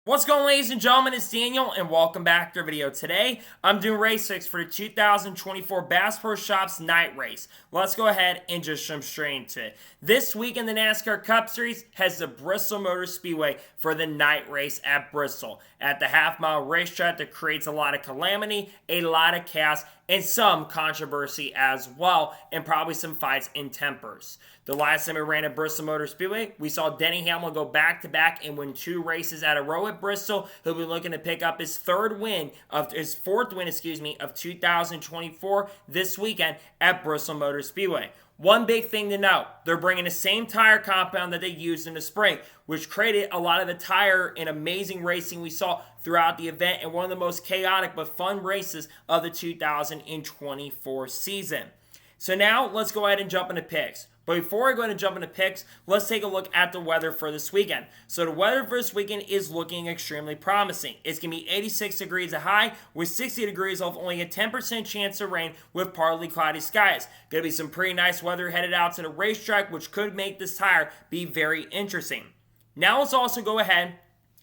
What's going on, ladies and gentlemen? It's Daniel and welcome back to our video. Today I'm doing race 6 for the 2024 Bass Pro Shops night race. Let's go ahead and just jump straight into it. This week in the NASCAR Cup Series has the Bristol Motor Speedway for the night race at Bristol. At the half-mile racetrack that creates a lot of calamity, a lot of chaos, and some controversy as well, and probably some fights and tempers. The last time we ran at Bristol Motor Speedway, we saw Denny Hamlin go back-to-back and win 2 races at a row at Bristol. He'll be looking to pick up his fourth win of 2024 this weekend at Bristol Motor Speedway. One big thing to note, they're bringing the same tire compound that they used in the spring, which created a lot of the tire and amazing racing we saw throughout the event and one of the most chaotic but fun races of the 2024 season. So now let's go ahead and jump into picks. But before I go ahead and jump into picks, let's take a look at the weather for this weekend. So the weather for this weekend is looking extremely promising. It's going to be 86 degrees a high with 60 degrees of only a 10% chance of rain with partly cloudy skies. Going to be some pretty nice weather headed out to the racetrack, which could make this tire be very interesting. Now let's also go ahead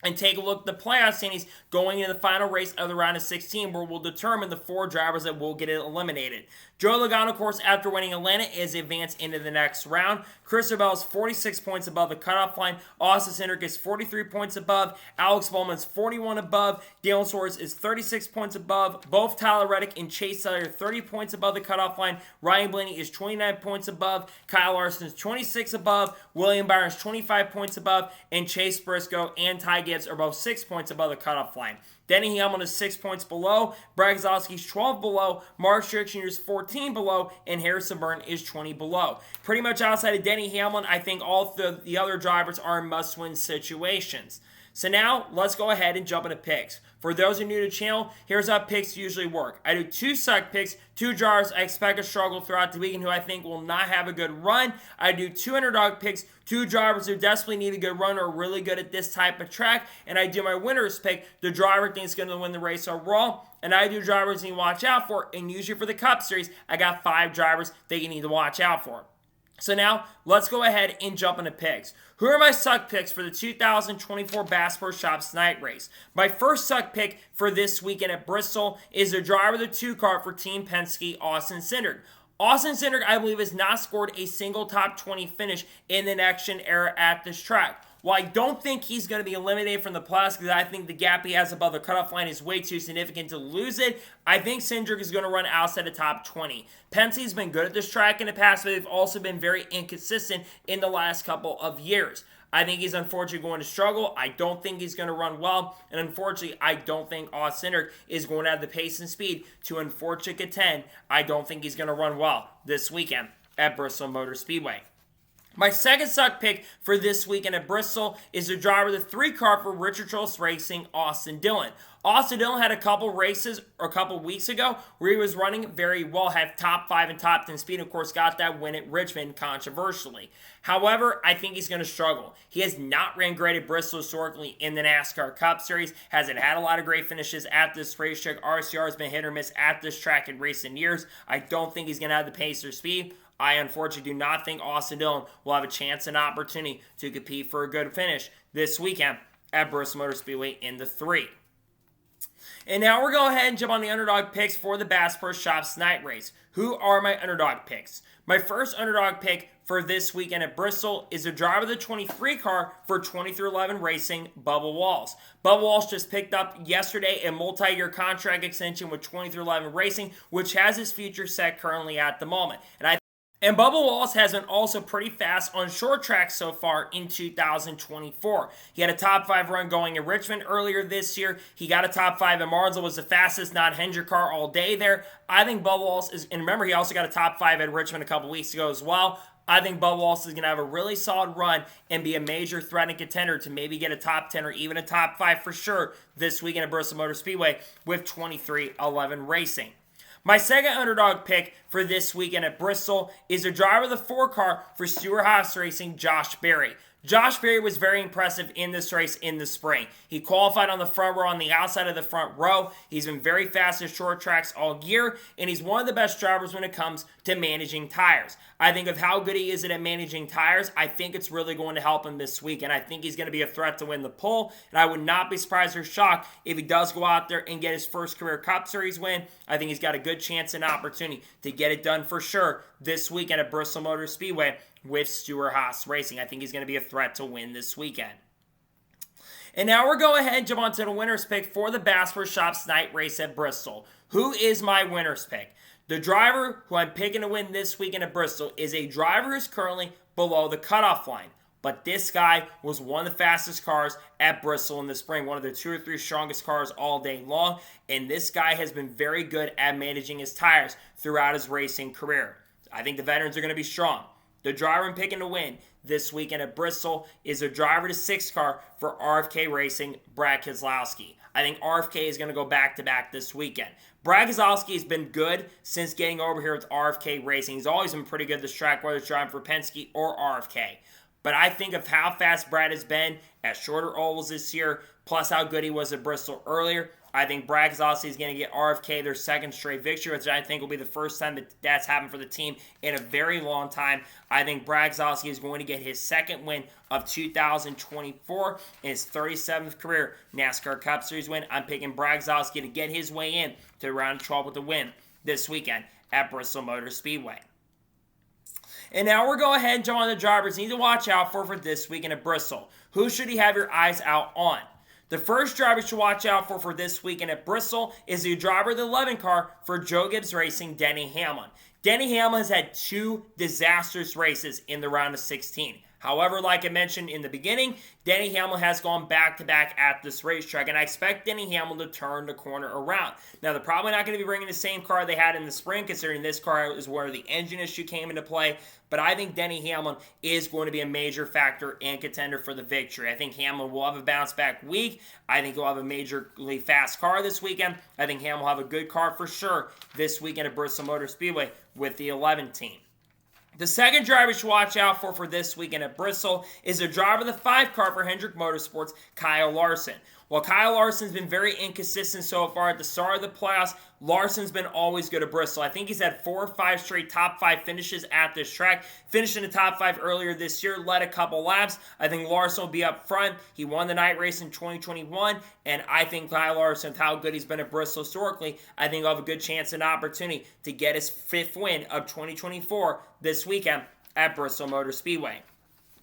and take a look at the playoff standings going into the final race of the round of 16, where we'll determine the 4 drivers that will get eliminated. Joey Logano, of course, after winning Atlanta, is advanced into the next round. Christopher Bell is 46 points above the cutoff line. Austin Cindric is 43 points above. Alex Bowman is 41 above. Dalen Suarez is 36 points above. Both Tyler Reddick and Chase Sutton are 30 points above the cutoff line. Ryan Blaney is 29 points above. Kyle Larson is 26 above. William Byron is 25 points above. And Chase Briscoe and Ty Gibbs are both 6 points above the cutoff line. Denny Hamlin is 6 points below. Brad Keselowski is 12 below. Mark Truex Jr. is 14 below. And Harrison Burton is 20 below. Pretty much outside of Denny Hamlin, I think all the other drivers are in must-win situations. So now, let's go ahead and jump into picks. For those who are new to the channel, here's how picks usually work. I do 2 suck picks, 2 drivers I expect to struggle throughout the weekend who I think will not have a good run. I do 2 underdog picks, 2 drivers who desperately need a good run or are really good at this type of track. And I do my winner's pick, the driver thinks is going to win the race overall. And I do drivers you need to watch out for. And usually for the Cup Series, I got 5 drivers that you need to watch out for. So now, let's go ahead and jump into picks. Who are my suck picks for the 2024 Bass Pro Shops night race? My first suck pick for this weekend at Bristol is the driver of the 2 car for Team Penske, Austin Cindric. Austin Cindric, I believe, has not scored a single top 20 finish in the next-gen era at this track. While I don't think he's going to be eliminated from the playoffs because I think the gap he has above the cutoff line is way too significant to lose it, I think Cindric is going to run outside the top 20. Penske's been good at this track in the past, but they've also been very inconsistent in the last couple of years. I think he's unfortunately going to struggle. I don't think he's going to run well. And unfortunately, I don't think Austin Cindric is going to have the pace and speed to unfortunately contend. I don't think he's going to run well this weekend at Bristol Motor Speedway. My second suck pick for this weekend at Bristol is the driver of the 3 car for Richard Childress Racing, Austin Dillon. Austin Dillon had a couple races a couple weeks ago where he was running very well, had top 5 and top 10 speed, and of course got that win at Richmond controversially. However, I think he's going to struggle. He has not ran great at Bristol historically in the NASCAR Cup Series, hasn't had a lot of great finishes at this racetrack. RCR has been hit or miss at this track in recent years. I don't think he's going to have the pace or speed. I unfortunately do not think Austin Dillon will have a chance and opportunity to compete for a good finish this weekend at Bristol Motor Speedway in the 3. And now we're going to go ahead and jump on the underdog picks for the Bass Pro Shops night race. Who are my underdog picks? My first underdog pick for this weekend at Bristol is the driver of the 23 car for 23XI Racing, Bubba Wallace. Bubba Wallace just picked up yesterday a multi-year contract extension with 23XI Racing, which has his future set currently at the moment. And Bubba Wallace has been also pretty fast on short tracks so far in 2024. He had a top 5 run going in Richmond earlier this year. He got a top 5 in Martinsville, was the fastest non-Hendrick car all day there. I think Bubba Wallace is, and remember he also got a top 5 at Richmond a couple weeks ago as well. I think Bubba Wallace is going to have a really solid run and be a major threat and contender to maybe get a top 10 or even a top 5 for sure this weekend at Bristol Motor Speedway with 23XI Racing. My second underdog pick for this weekend at Bristol is the driver of the 4 car for Stewart-Haas Racing, Josh Berry. Josh Berry was very impressive in this race in the spring. He qualified on the front row, on the outside of the front row. He's been very fast at short tracks all year, and he's one of the best drivers when it comes to managing tires. I think of how good he is at managing tires, I think it's really going to help him this week, and I think he's going to be a threat to win the pole, and I would not be surprised or shocked if he does go out there and get his first career Cup Series win. I think he's got a good chance and opportunity to get it done for sure this weekend at Bristol Motor Speedway with Stewart-Haas Racing. I think he's going to be a threat to win this weekend. And now we're going ahead and jump on to the winner's pick for the Bass Pro Shops night race at Bristol. Who is my winner's pick? The driver who I'm picking to win this weekend at Bristol is a driver who's currently below the cutoff line. But this guy was one of the fastest cars at Bristol in the spring, one of the 2 or 3 strongest cars all day long. And this guy has been very good at managing his tires throughout his racing career. I think the veterans are going to be strong. The driver I'm picking to win this weekend at Bristol is a driver to 6 car for RFK Racing, Brad Keselowski. I think RFK is going to go back-to-back this weekend. Brad Keselowski has been good since getting over here with RFK Racing. He's always been pretty good this track, whether it's driving for Penske or RFK. But I think of how fast Brad has been at shorter ovals this year, plus how good he was at Bristol earlier. I think Brad Keselowski is going to get RFK their second straight victory, which I think will be the first time that that's happened for the team in a very long time. I think Brad Keselowski is going to get his second win of 2024 in his 37th career NASCAR Cup Series win. I'm picking Brad Keselowski to get his way in to round 12 with the win this weekend at Bristol Motor Speedway. And now we're going ahead and jump on the drivers you need to watch out for this weekend at Bristol. Who should you have your eyes out on? The first driver you should watch out for this weekend at Bristol is the driver of the 11 car for Joe Gibbs Racing, Denny Hamlin. Denny Hamlin has had 2 disastrous races in the round of 16. However, like I mentioned in the beginning, Denny Hamlin has gone back-to-back at this racetrack, and I expect Denny Hamlin to turn the corner around. Now, they're probably not going to be bringing the same car they had in the spring, considering this car is where the engine issue came into play, but I think Denny Hamlin is going to be a major factor and contender for the victory. I think Hamlin will have a bounce-back week. I think he'll have a majorly fast car this weekend. I think Hamlin will have a good car for sure this weekend at Bristol Motor Speedway with the 11 team. The second driver you should watch out for this weekend at Bristol is the driver of the 5 car for Hendrick Motorsports, Kyle Larson. While Kyle Larson's been very inconsistent so far at the start of the playoffs, Larson's been always good at Bristol. I think he's had 4 or 5 straight top 5 finishes at this track. Finished in the top 5 earlier this year, led a couple laps. I think Larson will be up front. He won the night race in 2021, and I think Kyle Larson, with how good he's been at Bristol historically, I think he'll have a good chance and opportunity to get his 5th win of 2024 this weekend at Bristol Motor Speedway.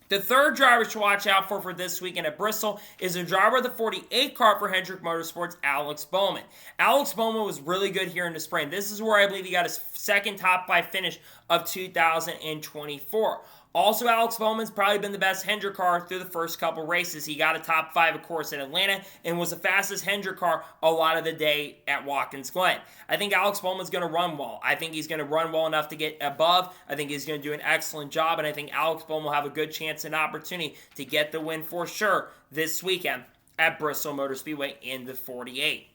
The third driver to watch out for this weekend at Bristol is the driver of the 48 car for Hendrick Motorsports, Alex Bowman. Alex Bowman was really good here in the spring. This is where I believe he got his second top 5 finish of 2024. Also, Alex Bowman's probably been the best Hendrick car through the first couple races. He got a top 5, of course, in Atlanta and was the fastest Hendrick car a lot of the day at Watkins Glen. I think Alex Bowman's going to run well. I think he's going to run well enough to get above. I think he's going to do an excellent job, and I think Alex Bowman will have a good chance and opportunity to get the win for sure this weekend at Bristol Motor Speedway in the 48.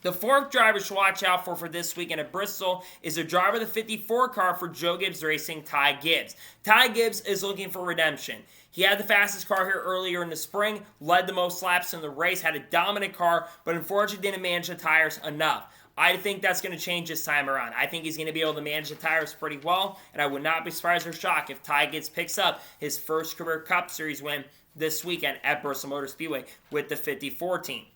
The fourth driver to watch out for this weekend at Bristol is the driver of the 54 car for Joe Gibbs Racing, Ty Gibbs. Ty Gibbs is looking for redemption. He had the fastest car here earlier in the spring, led the most laps in the race, had a dominant car, but unfortunately didn't manage the tires enough. I think that's going to change this time around. I think he's going to be able to manage the tires pretty well, and I would not be surprised or shocked if Ty Gibbs picks up his first career Cup Series win this weekend at Bristol Motor Speedway with the 54 team.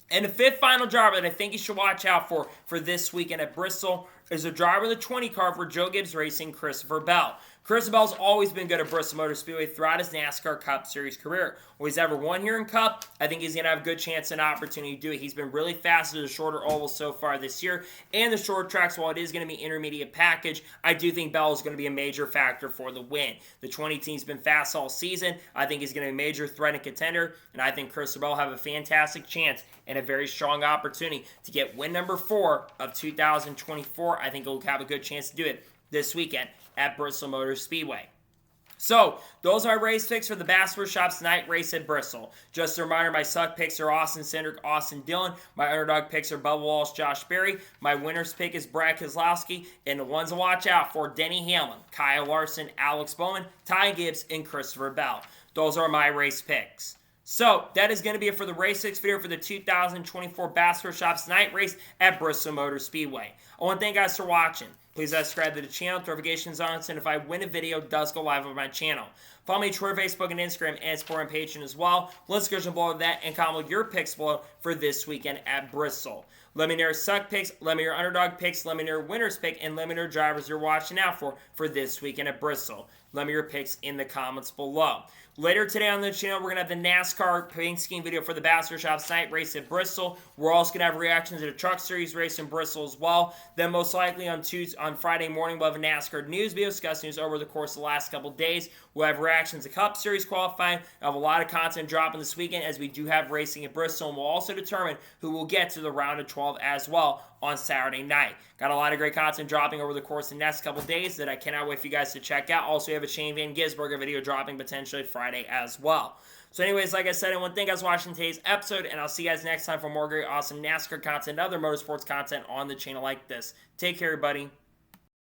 And the fifth final driver that I think you should watch out for this weekend at Bristol is the driver of the 20 car for Joe Gibbs Racing, Christopher Bell. Christopher Bell's always been good at Bristol Motor Speedway throughout his NASCAR Cup Series career. When he's ever won here in Cup, I think he's going to have a good chance and opportunity to do it. He's been really fast at the shorter ovals so far this year, and the short tracks, while it is going to be intermediate package, I do think Bell is going to be a major factor for the win. The 20 team's been fast all season. I think he's going to be a major threat and contender, and I think Christopher Bell will have a fantastic chance and a very strong opportunity to get win number 4 of 2024. I think he'll have a good chance to do it this weekend at Bristol Motor Speedway. So, those are my race picks for the Bass Pro Shops night race at Bristol. Just a reminder, my suck picks are Austin Cindric, Austin Dillon. My underdog picks are Bubba Wallace, Josh Berry. My winner's pick is Brad Keselowski. And the ones to watch out for, Denny Hamlin, Kyle Larson, Alex Bowman, Ty Gibbs, and Christopher Bell. those are my race picks. So that is going to be it for the Race 6 video for the 2024 Bass Pro Shops night race at Bristol Motor Speedway. I want to thank you guys for watching. Please subscribe to the channel, notifications on, and if I win a video, it does go live on my channel. Follow me on Twitter, Facebook, and Instagram, and support on Patreon as well. Let's go below that and comment your picks below for this weekend at Bristol. Let me know your suck picks, let me know your underdog picks, let me know your winner's pick, and let me know your drivers you're watching out for this weekend at Bristol. Let me know your picks in the comments below. Later today on the channel, we're going to have the NASCAR paint scheme video for the Bass Pro Shops night race at Bristol. We're also going to have reactions to the Truck Series race in Bristol as well. Then most likely on Friday morning, we'll have a NASCAR news video discussing news over the course of the last couple days. We'll have reactions to Cup Series qualifying. We'll have a lot of content dropping this weekend as we do have racing at Bristol. And we'll also determine who will get to the round of 12 as well on Saturday night. Got a lot of great content dropping over the course of the next couple days that I cannot wait for you guys to check out. Also, we have a Shane Van Gisbergen video dropping potentially Friday as well. So anyways, like I said, I want to thank you guys for watching today's episode, and I'll see you guys next time for more great, awesome NASCAR content and other motorsports content on the channel like this. Take care, everybody.